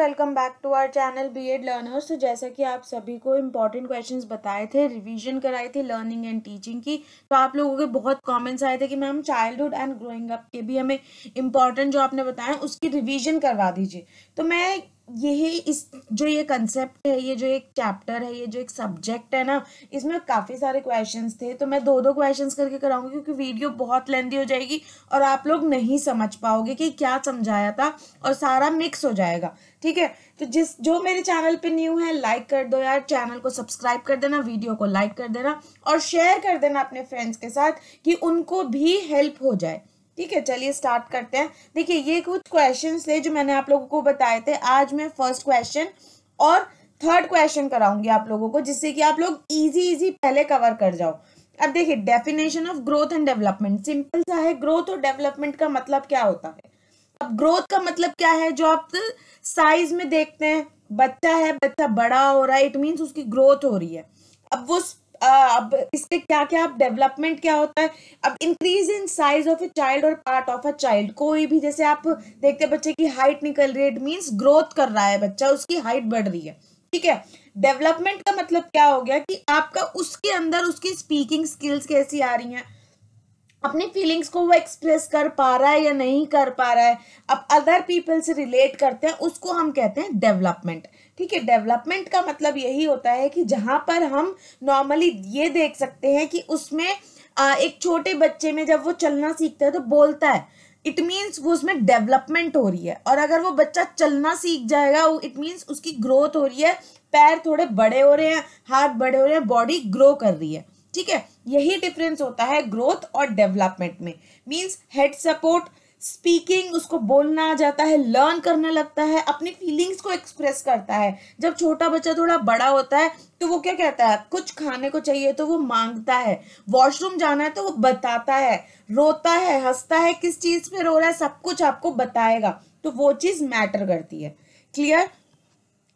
Welcome back to our channel BEd learners. तो जैसा कि आप सभी को इम्पॉर्टेंट क्वेश्चंस बताए थे, रिवीजन कराई थी लर्निंग एंड टीचिंग की, तो आप लोगों के बहुत कमेंट्स आए थे कि ma'am childhood and growing up के भी हमें इम्पॉर्टेंट जो आपने बताया उसकी रिवीजन करवा दीजिए। तो मैं यही इस जो ये कंसेप्ट है, ये जो एक चैप्टर है, ये जो एक सब्जेक्ट है ना, इसमें काफ़ी सारे क्वेश्चंस थे, तो मैं दो क्वेश्चंस करके कराऊंगी क्योंकि वीडियो बहुत लेंथी हो जाएगी और आप लोग नहीं समझ पाओगे कि क्या समझाया था और सारा मिक्स हो जाएगा। ठीक है, तो जो मेरे चैनल पे न्यू है लाइक कर दो यार, चैनल को सब्सक्राइब कर देना, वीडियो को लाइक कर देना और शेयर कर देना अपने फ्रेंड्स के साथ कि उनको भी हेल्प हो जाए। ठीक है, चलिए स्टार्ट करते हैं। देखिए, ये कुछ क्वेश्चंस थे जो मैंने आप लोगों को बताए थे। आज मैं फर्स्ट क्वेश्चन और थर्ड क्वेश्चन कराऊंगी आप लोगों को, जिससे कि आप लोग इजी पहले कवर कर जाओ। अब देखिए, definition of growth and development simple सा है। ग्रोथ और डेवलपमेंट का मतलब क्या होता है? अब ग्रोथ का मतलब क्या है? जो आप साइज में देखते हैं, बच्चा है, बच्चा बड़ा हो रहा है, इट मीन्स उसकी ग्रोथ हो रही है। अब वो अब इसके क्या क्या, अब डेवलपमेंट क्या होता है? अब increase in size of a child और पार्ट ऑफ अ चाइल्ड। कोई भी, जैसे आप देखते हैं बच्चे की हाइट निकल रही है, इट मीन्स ग्रोथ कर रहा है बच्चा, उसकी हाइट बढ़ रही है। ठीक है, डेवलपमेंट का मतलब क्या हो गया कि आपका उसके अंदर उसकी स्पीकिंग स्किल्स कैसी आ रही हैं, अपनी फीलिंग्स को वो एक्सप्रेस कर पा रहा है या नहीं कर पा रहा है, अब अदर पीपल से रिलेट करते हैं, उसको हम कहते हैं डेवलपमेंट। ठीक है, डेवलपमेंट का मतलब यही होता है कि जहां पर हम नॉर्मली ये देख सकते हैं कि उसमें एक छोटे बच्चे में जब वो चलना सीखता है तो बोलता है, इट मीन्स वो उसमें डेवलपमेंट हो रही है। और अगर वो बच्चा चलना सीख जाएगा, इट मीन्स उसकी ग्रोथ हो रही है, पैर थोड़े बड़े हो रहे हैं, हाथ बड़े हो रहे हैं, बॉडी ग्रो कर रही है। ठीक है, यही डिफरेंस होता है ग्रोथ और डेवलपमेंट में। मींस हेड सपोर्ट, स्पीकिंग, उसको बोलना आ जाता है, लर्न करने लगता है, अपनी फीलिंग्स को एक्सप्रेस करता है। जब छोटा बच्चा थोड़ा बड़ा होता है तो वो क्या कहता है, कुछ खाने को चाहिए तो वो मांगता है, वॉशरूम जाना है तो वो बताता है, रोता है, हंसता है, किस चीज पे रो रहा है, सब कुछ आपको बताएगा। तो वो चीज मैटर करती है। क्लियर?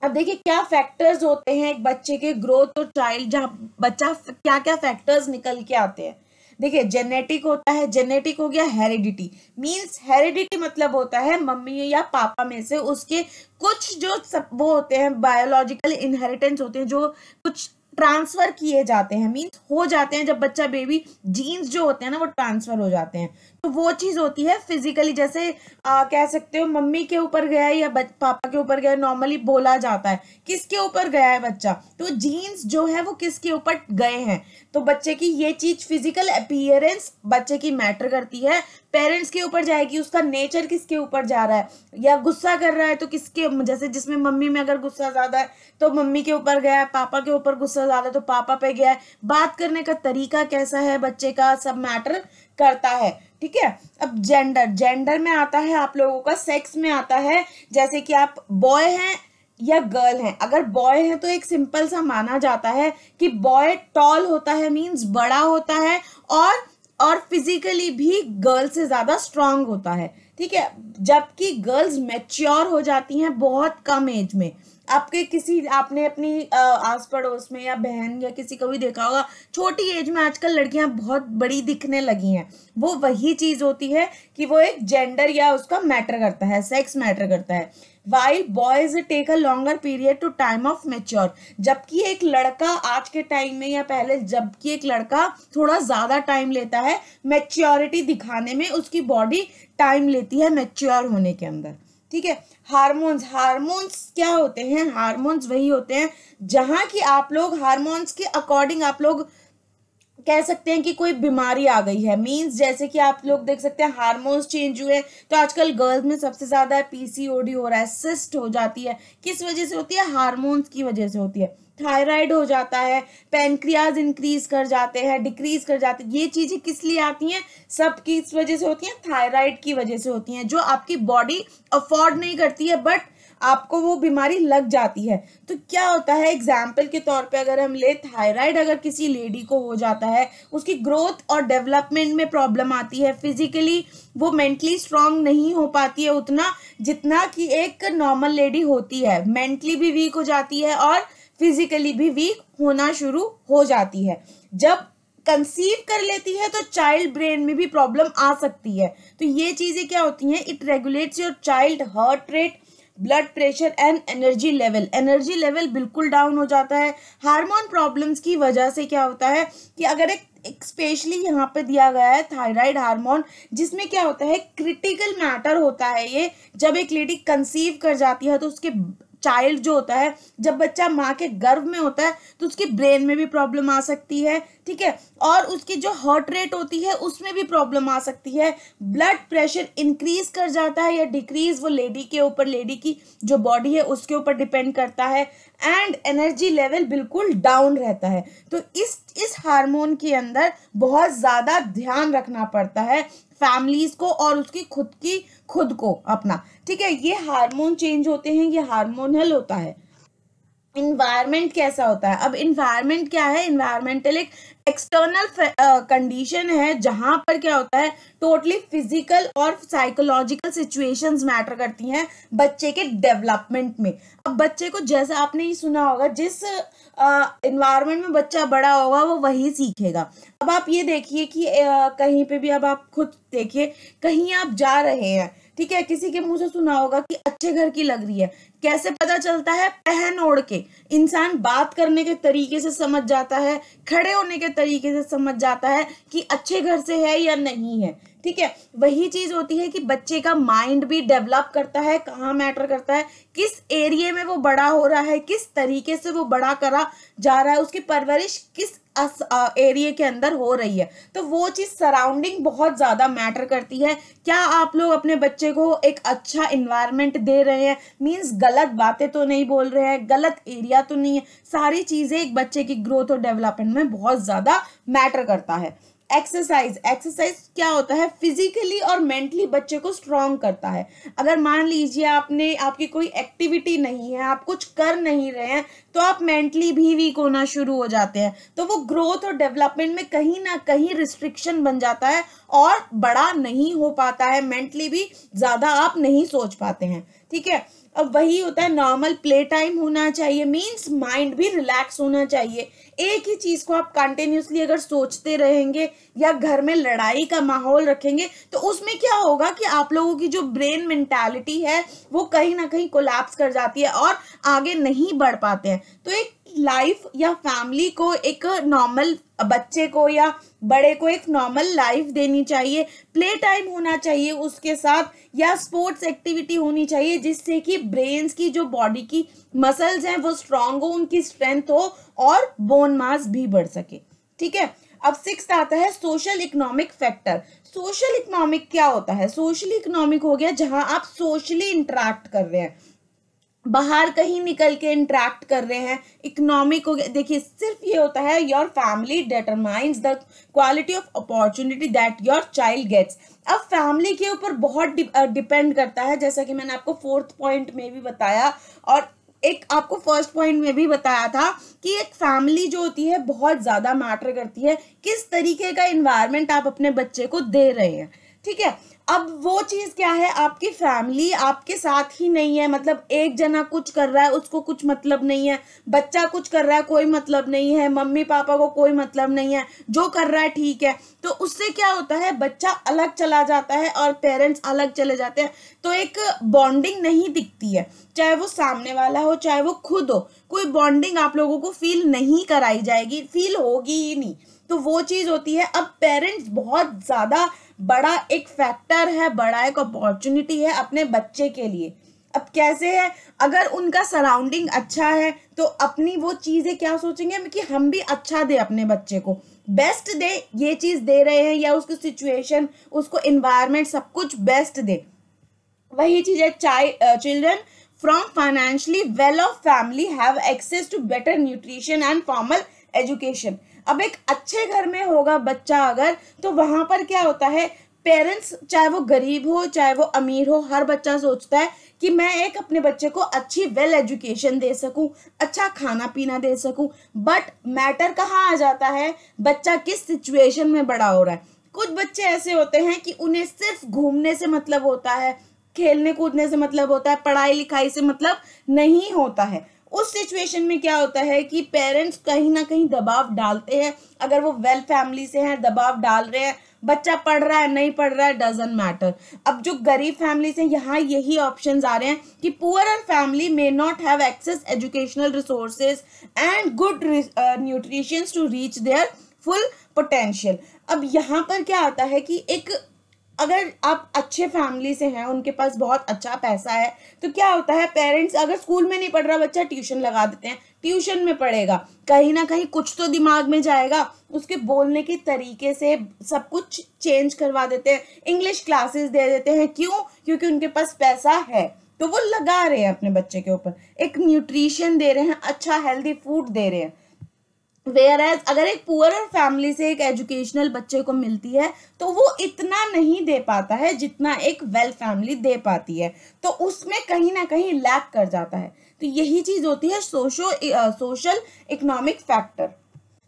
अब देखिए, क्या फैक्टर्स होते हैं एक बच्चे के ग्रोथ और चाइल्ड, जहाँ बच्चा क्या क्या फैक्टर्स निकल के आते हैं। देखिए, जेनेटिक होता है, जेनेटिक हो गया हेरिडिटी। मींस हेरिडिटी मतलब होता है मम्मी या पापा में से उसके कुछ जो सब वो होते हैं, बायोलॉजिकल इनहेरिटेंस होते हैं, जो कुछ ट्रांसफर किए जाते हैं, मींस हो जाते हैं। जब बच्चा बेबी, जीन्स जो होते हैं ना वो ट्रांसफर हो जाते हैं, तो वो चीज होती है फिजिकली। जैसे कह सकते हो मम्मी के ऊपर गया है या पापा के ऊपर गया है, नॉर्मली बोला जाता है किसके ऊपर गया है बच्चा, तो जीन्स जो है वो किसके ऊपर गए हैं। तो बच्चे की ये चीज, फिजिकल अपीयरेंस बच्चे की मैटर करती है। पेरेंट्स के ऊपर जाएगी, उसका नेचर किसके ऊपर जा रहा है, या गुस्सा कर रहा है तो किसके, जैसे जिसमें मम्मी में अगर गुस्सा ज्यादा है तो मम्मी के ऊपर गया है, पापा के ऊपर गुस्सा ज्यादा है तो पापा पे गया है, बात करने का तरीका कैसा है बच्चे का, सब मैटर करता है। ठीक है, अब जेंडर, जेंडर में आता है आप लोगों का, सेक्स में आता है, जैसे कि आप बॉय हैं या गर्ल हैं। अगर बॉय है तो एक सिंपल सा माना जाता है कि बॉय टॉल होता है, मींस बड़ा होता है, और फिजिकली भी गर्ल से ज्यादा स्ट्रांग होता है। ठीक है, जबकि गर्ल्स मैच्योर हो जाती हैं बहुत कम एज में। आपने अपनी आस पड़ोस में या बहन या किसी को भी देखा होगा, छोटी एज में आजकल लड़कियां बहुत बड़ी दिखने लगी हैं। वो वही चीज होती है कि वो एक जेंडर या उसका मैटर करता है, सेक्स मैटर करता है। While boys take a longer period to time of mature, जबकि एक लड़का आज के टाइम में या पहले, जबकि एक लड़का थोड़ा ज्यादा टाइम लेता है मैच्योरिटी दिखाने में, उसकी बॉडी टाइम लेती है मैच्योर होने के अंदर। ठीक है, हार्मोन्स, हार्मोन्स क्या होते हैं? हार्मोन्स वही होते हैं जहां की आप लोग हार्मोन्स के अकॉर्डिंग आप लोग कह सकते हैं कि कोई बीमारी आ गई है। मींस जैसे कि आप लोग देख सकते हैं हार्मोन्स चेंज हुए, तो आजकल गर्ल्स में सबसे ज्यादा पीसीओडी हो रहा है, सिस्ट हो जाती है। किस वजह से होती है? हार्मोन्स की वजह से होती है। थायराइड हो जाता है, पैनक्रियाज इंक्रीज कर जाते हैं, डिक्रीज कर जाते हैं। ये चीजें किस लिए आती हैं? सब किस वजह से होती हैं? थायराइड की वजह से होती हैं, जो आपकी बॉडी अफोर्ड नहीं करती है, बट आपको वो बीमारी लग जाती है। तो क्या होता है, एग्जाम्पल के तौर पे अगर हम ले, थायराइड अगर किसी लेडी को हो जाता है, उसकी ग्रोथ और डेवलपमेंट में प्रॉब्लम आती है, फिजिकली वो मेंटली स्ट्रांग नहीं हो पाती है उतना जितना कि एक नॉर्मल लेडी होती है, मेंटली भी वीक हो जाती है और फिजिकली भी वीक होना शुरू हो जाती है। जब कंसीव कर लेती है तो चाइल्ड ब्रेन में भी प्रॉब्लम आ सकती है। तो ये चीजें क्या होती हैं? It regulates your child heart rate, blood pressure and energy level बिल्कुल डाउन हो जाता है। हार्मोन प्रॉब्लम्स की वजह से क्या होता है कि अगर एक स्पेशली यहाँ पे दिया गया है थायराइड हार्मोन, जिसमें क्या होता है क्रिटिकल मैटर होता है ये, जब एक लेडी कंसीव कर जाती है तो उसके चाइल्ड जो होता है, जब बच्चा माँ के गर्भ में होता है तो उसकी ब्रेन में भी प्रॉब्लम आ सकती है, ठीक है, और उसकी जो हार्ट रेट होती है उसमें भी प्रॉब्लम आ सकती है। ब्लड प्रेशर इंक्रीज कर जाता है या डिक्रीज, वो लेडी के ऊपर, लेडी की जो बॉडी है उसके ऊपर डिपेंड करता है। एंड एनर्जी लेवल बिल्कुल डाउन रहता है। तो इस हार्मोन के अंदर बहुत ज्यादा ध्यान रखना पड़ता है फैमिलीज को और उसकी खुद को अपना, ठीक है। ये हार्मोन चेंज होते हैं, ये हार्मोनल होता है। इन्वायरमेंट कैसा होता है? अब इन्वायरमेंट क्या है? इन्वायरमेंटल एक एक्सटर्नल कंडीशन है जहां पर क्या होता है टोटली फिजिकल और साइकोलॉजिकल सिचुएशंस मैटर करती हैं बच्चे के डेवलपमेंट में। अब बच्चे को, जैसा आपने ये सुना होगा, जिस इन्वायरमेंट में बच्चा बड़ा होगा वो वही सीखेगा। अब आप ये देखिए कि कहीं पे भी, अब आप खुद देखिए, कहीं आप जा रहे हैं, ठीक है, किसी के मुंह से सुना होगा कि अच्छे घर की लग रही है। कैसे पता चलता है? पहन ओढ़ के। इंसान बात करने के तरीके से समझ जाता है, खड़े होने के तरीके से समझ जाता है कि अच्छे घर से है या नहीं है, ठीक है। वही चीज होती है कि बच्चे का माइंड भी डेवलप करता है। कहाँ मैटर करता है? किस एरिया में वो बड़ा हो रहा है, किस तरीके से वो बड़ा करा जा रहा है, उसकी परवरिश किस एरिया के अंदर हो रही है। तो वो चीज सराउंडिंग बहुत ज्यादा मैटर करती है। क्या आप लोग अपने बच्चे को एक अच्छा इन्वायरमेंट दे रहे हैं? मींस गलत बातें तो नहीं बोल रहे हैं, गलत एरिया तो नहीं है। सारी चीजें एक बच्चे की ग्रोथ और डेवलपमेंट में बहुत ज्यादा मैटर करता है। एक्सरसाइज क्या होता है? फिजिकली और मेंटली बच्चे को स्ट्रॉन्ग करता है। अगर मान लीजिए आपकी कोई एक्टिविटी नहीं है, आप कुछ कर नहीं रहे हैं, तो आप मेंटली भी वीक होना शुरू हो जाते हैं। तो वो ग्रोथ और डेवलपमेंट में कहीं ना कहीं रिस्ट्रिक्शन बन जाता है और बड़ा नहीं हो पाता है। मेंटली भी ज्यादा आप नहीं सोच पाते हैं, ठीक है। अब वही होता है, नॉर्मल प्ले टाइम होना चाहिए, मींस माइंड भी रिलैक्स होना चाहिए। एक ही चीज को आप कंटिन्यूसली अगर सोचते रहेंगे या घर में लड़ाई का माहौल रखेंगे तो उसमें क्या होगा कि आप लोगों की जो ब्रेन मेंटालिटी है वो कहीं ना कहीं कोलैप्स कर जाती है और आगे नहीं बढ़ पाते हैं। तो एक लाइफ या फैमिली को, एक नॉर्मल बच्चे को या बड़े को एक नॉर्मल लाइफ देनी चाहिए। प्ले टाइम होना चाहिए उसके साथ, या स्पोर्ट्स एक्टिविटी होनी चाहिए जिससे कि ब्रेन्स की जो बॉडी की मसल्स हैं वो स्ट्रांग हो, उनकी स्ट्रेंथ हो और बोन मास भी बढ़ सके, ठीक है। अब 6th आता है social economic factor. Social economic क्या होता है? सोशल इकोनॉमिक हो गया जहां आप सोशली इंटरेक्ट कर रहे हैं, बाहर कहीं निकल के इंटरेक्ट कर रहे हैं। इकोनॉमिक हो गया, देखिए सिर्फ ये होता है your family determines the quality of opportunity that your child gets. अब फैमिली के ऊपर बहुत डिपेंड करता है, जैसा कि मैंने आपको 4th पॉइंट में भी बताया और एक आपको 1st पॉइंट में भी बताया था कि एक फैमिली जो होती है बहुत ज्यादा मैटर करती है, किस तरीके का इन्वायरमेंट आप अपने बच्चे को दे रहे हैं, ठीक है। अब वो चीज क्या है, आपकी फैमिली आपके साथ ही नहीं है, मतलब एक जना कुछ कर रहा है उसको कुछ मतलब नहीं है, बच्चा कुछ कर रहा है कोई मतलब नहीं है, मम्मी पापा को कोई मतलब नहीं है, जो कर रहा है ठीक है। तो उससे क्या होता है, बच्चा अलग चला जाता है और पेरेंट्स अलग चले जाते हैं, तो एक बॉन्डिंग नहीं दिखती है। चाहे वो सामने वाला हो चाहे वो खुद हो, कोई बॉन्डिंग आप लोगों को फील नहीं कराई जाएगी, फील होगी ही नहीं। तो वो चीज होती है। अब पेरेंट्स बहुत ज्यादा बड़ा एक फैक्टर है, बड़ा एक अपॉर्चुनिटी है अपने बच्चे के लिए। अब कैसे है, अगर उनका सराउंडिंग अच्छा है तो अपनी वो चीजें क्या सोचेंगे कि हम भी अच्छा दे, अपने बच्चे को बेस्ट दे, ये चीज दे रहे हैं, या उसकी सिचुएशन, उसको एनवायरनमेंट सब कुछ बेस्ट दे। वही चीज है, children from financially well off family have access to better nutrition and formal education. अब एक अच्छे घर में होगा बच्चा अगर, तो वहां पर क्या होता है, पेरेंट्स चाहे वो गरीब हो चाहे वो अमीर हो, हर बच्चा सोचता है कि मैं एक अपने बच्चे को अच्छी वेल एजुकेशन दे सकूं, अच्छा खाना पीना दे सकूं। बट मैटर कहाँ आ जाता है, बच्चा किस सिचुएशन में बड़ा हो रहा है। कुछ बच्चे ऐसे होते हैं कि उन्हें सिर्फ घूमने से मतलब होता है, खेलने कूदने से मतलब होता है, पढ़ाई लिखाई से मतलब नहीं होता है। उस सिचुएशन में क्या होता है कि पेरेंट्स कहीं ना कहीं दबाव डालते हैं, अगर वो वेल फैमिली से हैं दबाव डाल रहे हैं, बच्चा पढ़ रहा है नहीं पढ़ रहा है डजंट मैटर। अब जो गरीब फैमिली से यहाँ यही ऑप्शंस आ रहे हैं कि poor family may not have access educational resources and good nutrition to reach their full potential. अब यहाँ पर क्या आता है कि एक अगर आप अच्छे फैमिली से हैं, उनके पास बहुत अच्छा पैसा है, तो क्या होता है पेरेंट्स अगर स्कूल में नहीं पढ़ रहा बच्चा ट्यूशन लगा देते हैं, ट्यूशन में पढ़ेगा, कहीं ना कहीं कुछ तो दिमाग में जाएगा, उसके बोलने के तरीके से सब कुछ चेंज करवा देते हैं, इंग्लिश क्लासेस दे देते हैं। क्यों? क्योंकि उनके पास पैसा है तो वो लगा रहे हैं अपने बच्चे के ऊपर, एक न्यूट्रिशन दे रहे हैं, अच्छा हेल्दी फूड दे रहे हैं। वेयर अगर एक पुअर फैमिली से एक एजुकेशनल बच्चे को मिलती है तो वो इतना नहीं दे पाता है जितना एक वेल फैमिली दे पाती है, तो उसमें कहीं ना कहीं लैक कर जाता है। तो यही चीज होती है सोशल इकोनॉमिक फैक्टर।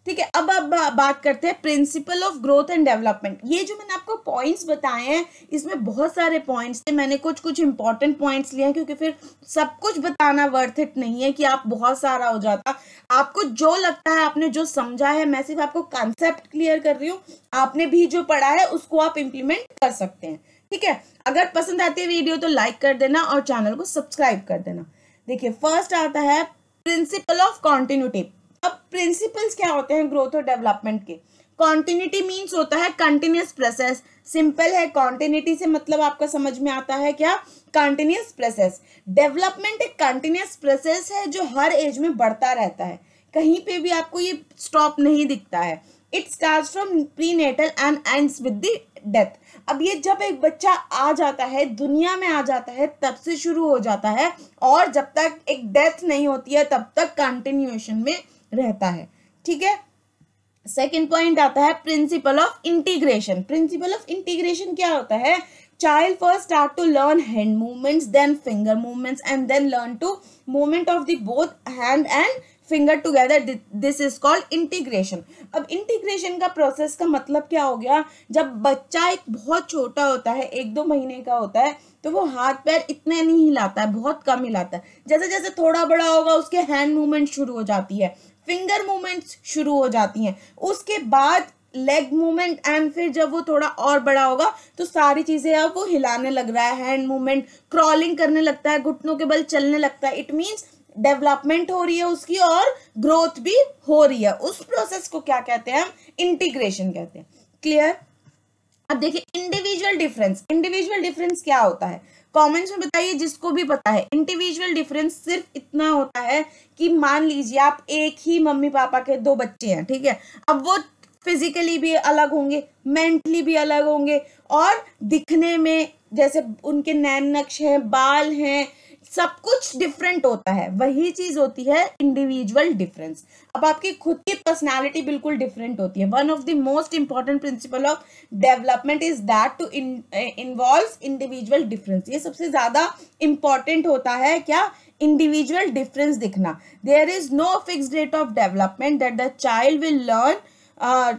ठीक है, अब बात करते हैं principle of growth and development. ये जो मैंने आपको पॉइंट्स बताए हैं इसमें बहुत सारे पॉइंट्स थे, मैंने कुछ इंपॉर्टेंट पॉइंट्स लिए हैं क्योंकि फिर सब कुछ बताना वर्थ इट नहीं है कि आप बहुत सारा हो जाता। आपको जो लगता है, आपने जो समझा है, मैं सिर्फ आपको कॉन्सेप्ट क्लियर कर रही हूँ, आपने भी जो पढ़ा है उसको आप इम्प्लीमेंट कर सकते हैं। ठीक है, अगर पसंद आती है वीडियो तो लाइक कर देना और चैनल को सब्सक्राइब कर देना। देखिए फर्स्ट आता है प्रिंसिपल ऑफ कॉन्टिन्यूटी। अब प्रिंसिपल्स क्या होते हैं ग्रोथ और डेवलपमेंट के? कॉन्टिन्यूटी मीन्स होता है कंटिन्यूस प्रोसेस। सिंपल है, कॉन्टिन्यूटी से मतलब आपका समझ में आता है क्या? Continuous process. डेवलपमेंट एक कंटिन्यूस प्रोसेस है जो हर एज में बढ़ता रहता है, कहीं पे भी आपको ये स्टॉप नहीं दिखता है। It starts from prenatal and ends with the death. अब ये जब एक बच्चा आ जाता है, दुनिया में आ जाता है, तब से शुरू हो जाता है और जब तक एक डेथ नहीं होती है तब तक कंटिन्यूएशन में रहता है। ठीक है, सेकेंड पॉइंट आता है principle of integration. Principle of integration क्या होता है? Child first start to learn hand movements, then finger movements and then learn to movement of the both hand and finger together. This is called integration. अब integration का process का मतलब क्या हो गया? जब बच्चा एक बहुत छोटा होता है, 1-2 महीने का होता है, तो वो हाथ पैर इतने नहीं हिलाता है, बहुत कम हिलाता है। जैसे जैसे थोड़ा बड़ा होगा उसके हैंड मूवमेंट शुरू हो जाती है, फिंगर मूवमेंट्स शुरू हो जाती हैं, उसके बाद लेग मूवमेंट, एंड फिर जब वो थोड़ा और बड़ा होगा तो सारी चीजें अब वो हिलाने लग रहा है, हैंड मूवमेंट, क्रॉलिंग करने लगता है, घुटनों के बल चलने लगता है। इट मीन्स डेवलपमेंट हो रही है उसकी और ग्रोथ भी हो रही है। उस प्रोसेस को क्या कहते हैं? हम इंटीग्रेशन कहते हैं। क्लियर? अब देखिए इंडिविजुअल डिफरेंस। इंडिविजुअल डिफरेंस क्या होता है? कमेंट्स में बताइए जिसको भी पता है। इंडिविजुअल डिफरेंस सिर्फ इतना होता है कि मान लीजिए आप एक ही मम्मी पापा के 2 बच्चे हैं, ठीक है, अब वो फिजिकली भी अलग होंगे, मेंटली भी अलग होंगे और दिखने में जैसे उनके नैन नक्श हैं, बाल हैं, सब कुछ डिफरेंट होता है। वही चीज होती है इंडिविजुअल डिफरेंस। अब आपकी खुद की पर्सनालिटी बिल्कुल डिफरेंट होती है। One of the most important principle of development is that to involve individual difference. ये सबसे ज्यादा इंपॉर्टेंट होता है क्या? इंडिविजुअल डिफरेंस दिखना। There is no fixed rate of development that the child will learn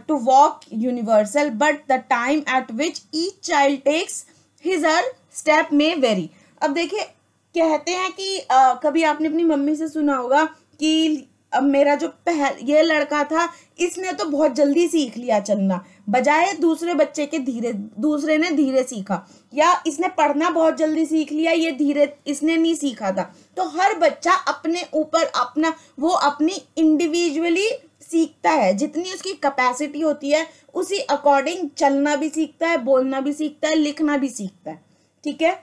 to walk universal, but the time at which each child takes his or step may vary। अब देखिए कहते हैं कि कभी आपने अपनी मम्मी से सुना होगा कि अब मेरा जो ये लड़का था इसने तो बहुत जल्दी सीख लिया चलना, बजाय दूसरे बच्चे के दूसरे ने धीरे सीखा, या इसने पढ़ना बहुत जल्दी सीख लिया, ये धीरे इसने नहीं सीखा था। तो हर बच्चा अपने ऊपर वो अपनी इंडिविजुअली सीखता है, जितनी उसकी कैपेसिटी होती है उसी अकॉर्डिंग चलना भी सीखता है, बोलना भी सीखता है, लिखना भी सीखता है। ठीक है,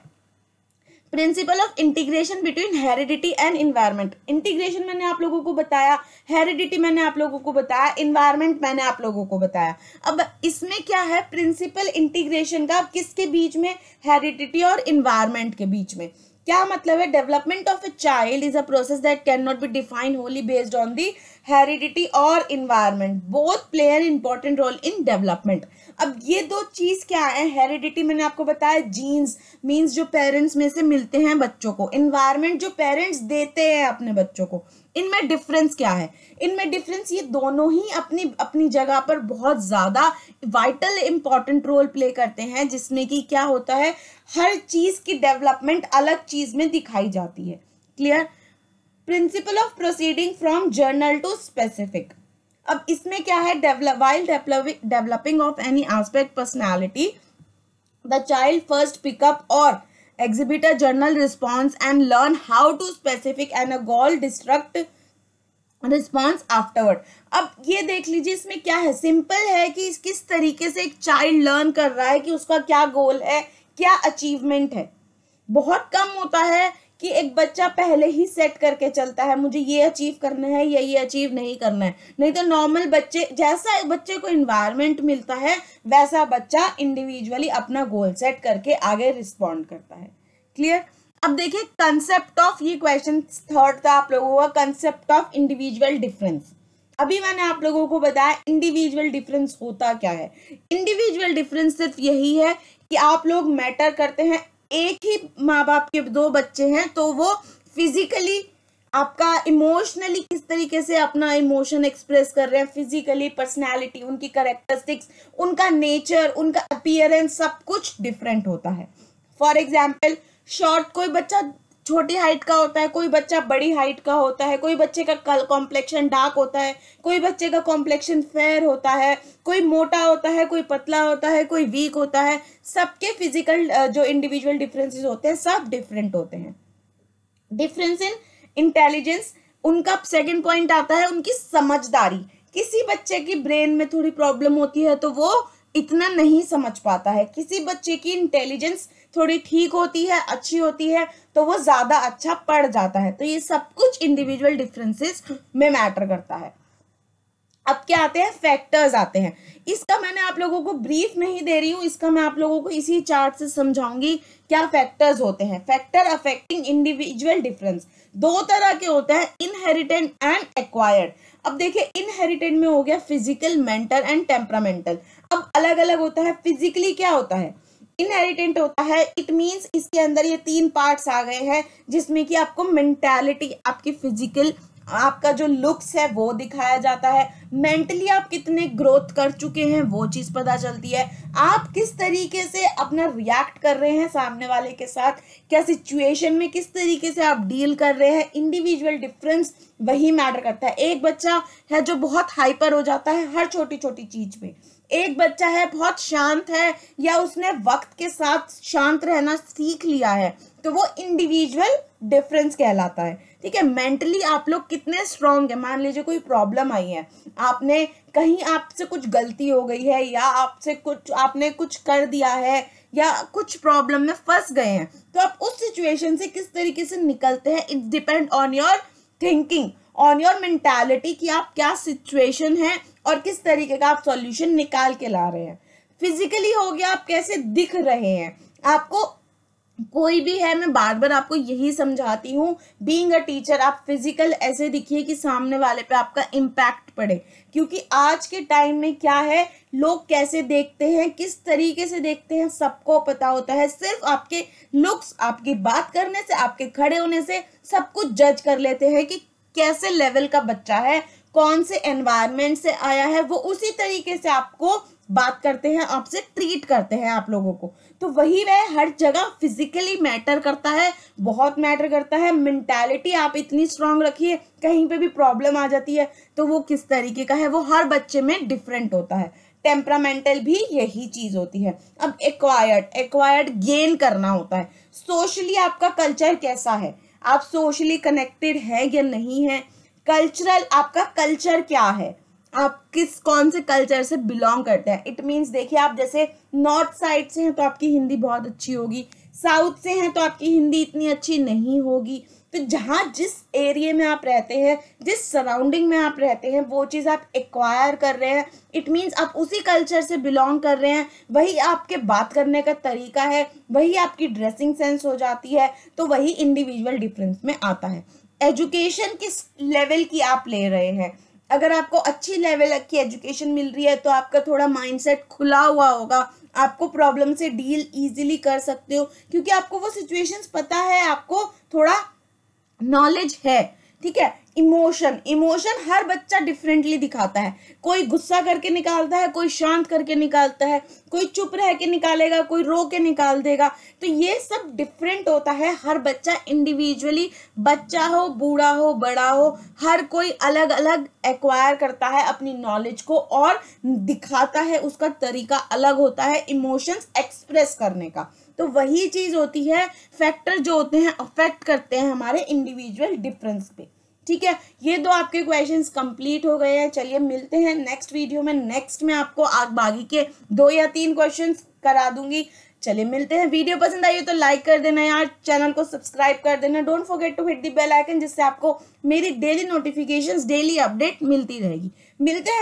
principle of integration between heredity and environment. Integration मैंने आप लोगों को बताया, हेरिडिटी मैंने आप लोगों को बताया, इन्वायरमेंट मैंने आप लोगों को बताया। अब इसमें क्या है प्रिंसिपल इंटीग्रेशन का? किसके बीच में? हेरिडिटी और इन्वायरमेंट के बीच में। क्या मतलब है? Development of a child is a process that can not be defined wholly based on the heredity और environment, both play an important role in development. अब ये 2 चीज क्या है? हेरिडिटी मैंने आपको बताया, जीन्स मीन्स जो पेरेंट्स में से मिलते हैं बच्चों को, इन्वायरमेंट जो पेरेंट्स देते हैं अपने बच्चों को। इनमें डिफरेंस क्या है? इनमें डिफरेंस ये दोनों ही अपनी अपनी जगह पर बहुत ज्यादा वाइटल इंपॉर्टेंट रोल प्ले करते हैं, जिसमें कि क्या होता है हर चीज की डेवलपमेंट अलग चीज में दिखाई जाती है। Clear? Principle of proceeding from general to specific. अब इसमें क्या है, while developing of any aspect personality, the child first pick up or exhibit a journal response and learn how to specific and a goal destruct response afterward. अब ये देख लीजिए इसमें क्या है, सिंपल है कि किस तरीके से एक चाइल्ड लर्न कर रहा है कि उसका क्या गोल है, क्या अचीवमेंट है। बहुत कम होता है कि एक बच्चा पहले ही सेट करके चलता है मुझे ये अचीव करना है या ये अचीव नहीं करना है। नहीं तो नॉर्मल बच्चे, जैसा बच्चे को इन्वायरमेंट मिलता है वैसा बच्चा इंडिविजुअली अपना गोल सेट करके आगे रिस्पॉन्ड करता है। क्लियर। अब देखिए कंसेप्ट ऑफ, ये क्वेश्चन थर्ड था आप लोगों का, कंसेप्ट ऑफ इंडिविजुअल डिफरेंस। अभी मैंने आप लोगों को बताया इंडिविजुअल डिफरेंस होता क्या है। इंडिविजुअल डिफरेंस सिर्फ यही है कि आप लोग मैटर करते हैं, एक ही माँ बाप के दो बच्चे हैं तो वो फिजिकली आपका इमोशनली किस तरीके से अपना इमोशन एक्सप्रेस कर रहे हैं, फिजिकली पर्सनैलिटी, उनकी कैरेक्टरिस्टिक्स, उनका नेचर, उनका अपीयरेंस, सब कुछ डिफरेंट होता है। फॉर एग्जाम्पल शॉर्ट, कोई बच्चा छोटी हाइट का होता है, कोई बच्चा बड़ी हाइट का होता है, कोई बच्चे का कॉम्प्लेक्शन डार्क होता है, कोई बच्चे का कॉम्प्लेक्शन फेयर होता है, कोई मोटा होता है, कोई पतला होता है, कोई वीक होता है। सबके फिजिकल जो इंडिविजुअल डिफरेंसेस होते हैं सब डिफरेंट होते हैं। डिफरेंस इन इंटेलिजेंस, उनका सेकंड पॉइंट आता है उनकी समझदारी। किसी बच्चे की ब्रेन में थोड़ी प्रॉब्लम होती है तो वो इतना नहीं समझ पाता है, किसी बच्चे की इंटेलिजेंस थोड़ी ठीक होती है, अच्छी होती है तो वो ज्यादा अच्छा पढ़ जाता है। तो ये सब कुछ इंडिविजुअल डिफरेंसेस में मैटर करता है। अब क्या आते हैं, फैक्टर्स आते हैं। इसका मैंने आप लोगों को ब्रीफ नहीं दे रही हूँ, इसका मैं आप लोगों को इसी चार्ट से समझाऊंगी क्या फैक्टर्स होते हैं। फैक्टर अफेक्टिंग इंडिविजुअल डिफरेंस दो तरह के होते हैं, इनहेरिटेड एंड एक्वायर्ड। अब देखिए इनहेरिटेड में हो गया फिजिकल, मेंटल एंड टेम्परामेंटल। अब अलग अलग होता है। फिजिकली क्या होता है, इनहेरिटेंट होता है, इट मींस इसके अंदर ये तीन पार्ट्स आ गए हैं जिसमें कि आपको मेंटालिटी, आपकी फिजिकल, आपका जो लुक्स है वो दिखाया जाता है, मेंटली आप कितने ग्रोथ कर चुके हैं वो चीज पता चलती है, आप किस तरीके से अपना रिएक्ट कर रहे हैं सामने वाले के साथ, क्या सिचुएशन में किस तरीके से आप डील कर रहे हैं। इंडिविजुअल डिफरेंस वही मैटर करता है। एक बच्चा है जो बहुत हाइपर हो जाता है हर छोटी छोटी चीज पे, एक बच्चा है बहुत शांत है या उसने वक्त के साथ शांत रहना सीख लिया है, तो वो इंडिविजुअल डिफरेंस कहलाता है। ठीक है, मेंटली आप लोग कितने स्ट्रांग है। मान लीजिए कोई प्रॉब्लम आई है, आपने कहीं, आपसे कुछ गलती हो गई है या आपने कुछ कर दिया है या कुछ प्रॉब्लम में फंस गए हैं, तो आप उस सिचुएशन से किस तरीके से निकलते हैं, it depend on your thinking, on your mentality कि आप क्या सिचुएशन है और किस तरीके का आप सॉल्यूशन निकाल के ला रहे हैं। फिजिकली हो गया, आप कैसे दिख रहे हैं। आपको कोई भी है, मैं बार बार आपको यही समझाती हूँ, बीइंग अ टीचर आप फिजिकल ऐसे दिखिए कि सामने वाले पे आपका इम्पैक्ट पड़े। क्योंकि आज के टाइम में क्या है, लोग कैसे देखते हैं, किस तरीके से देखते हैं सबको पता होता है। सिर्फ आपके लुक्स, आपकी बात करने से, आपके खड़े होने से सब कुछ जज कर लेते हैं कि कैसे लेवल का बच्चा है, कौन से एनवायरनमेंट से आया है, वो उसी तरीके से आपको बात करते हैं, आपसे ट्रीट करते हैं आप लोगों को। तो वही वह हर जगह फिजिकली मैटर करता है, बहुत मैटर करता है। मेंटालिटी आप इतनी स्ट्रांग रखिए, कहीं पे भी प्रॉब्लम आ जाती है तो वो किस तरीके का है वो हर बच्चे में डिफरेंट होता है। टेम्परामेंटल भी यही चीज होती है। अब एक्वायर्ड गेन करना होता है। सोशली आपका कल्चर कैसा है, आप सोशली कनेक्टेड है या नहीं है। कल्चरल, आपका कल्चर क्या है, आप कौन से कल्चर से बिलोंग करते हैं। इट मीन्स देखिए, आप जैसे नॉर्थ साइड से हैं तो आपकी हिंदी बहुत अच्छी होगी, साउथ से हैं तो आपकी हिंदी इतनी अच्छी नहीं होगी। तो जहाँ जिस एरिया में आप रहते हैं, जिस सराउंडिंग में आप रहते हैं, वो चीज़ आप एक्वायर कर रहे हैं। इट मीन्स आप उसी कल्चर से बिलोंग कर रहे हैं, वही आपके बात करने का तरीका है, वही आपकी ड्रेसिंग सेंस हो जाती है। तो वही इंडिविजुअल डिफरेंस में आता है। एजुकेशन किस लेवल की आप ले रहे हैं, अगर आपको अच्छी लेवल की एजुकेशन मिल रही है तो आपका थोड़ा माइंडसेट खुला हुआ होगा, आपको प्रॉब्लम से डील इजीली कर सकते हो क्योंकि आपको वो सिचुएशंस पता है, आपको थोड़ा नॉलेज है। ठीक है। इमोशन, इमोशन हर बच्चा डिफरेंटली दिखाता है, कोई गुस्सा करके निकालता है, कोई शांत करके निकालता है, कोई चुप रह के निकालेगा, कोई रो के निकाल देगा। तो ये सब डिफरेंट होता है, हर बच्चा इंडिविजुअली, बच्चा हो, बूढ़ा हो, बड़ा हो, हर कोई अलग अलग एक्वायर करता है अपनी नॉलेज को और दिखाता है, उसका तरीका अलग होता है इमोशंस एक्सप्रेस करने का। तो वही चीज होती है, फैक्टर जो होते हैं अफेक्ट करते हैं हमारे इंडिविजुअल डिफरेंस पे। ठीक है, ये दो आपके क्वेश्चंस कंप्लीट हो गए हैं। चलिए मिलते हैं नेक्स्ट वीडियो में। नेक्स्ट में आपको बाकी के 2 या 3 क्वेश्चंस करा दूंगी। चलिए मिलते हैं। वीडियो पसंद आई हो तो लाइक कर देना यार, चैनल को सब्सक्राइब कर देना, don't forget to hit the bell icon, जिससे आपको मेरी डेली नोटिफिकेशंस, डेली अपडेट मिलती रहेगी। मिलते हैं।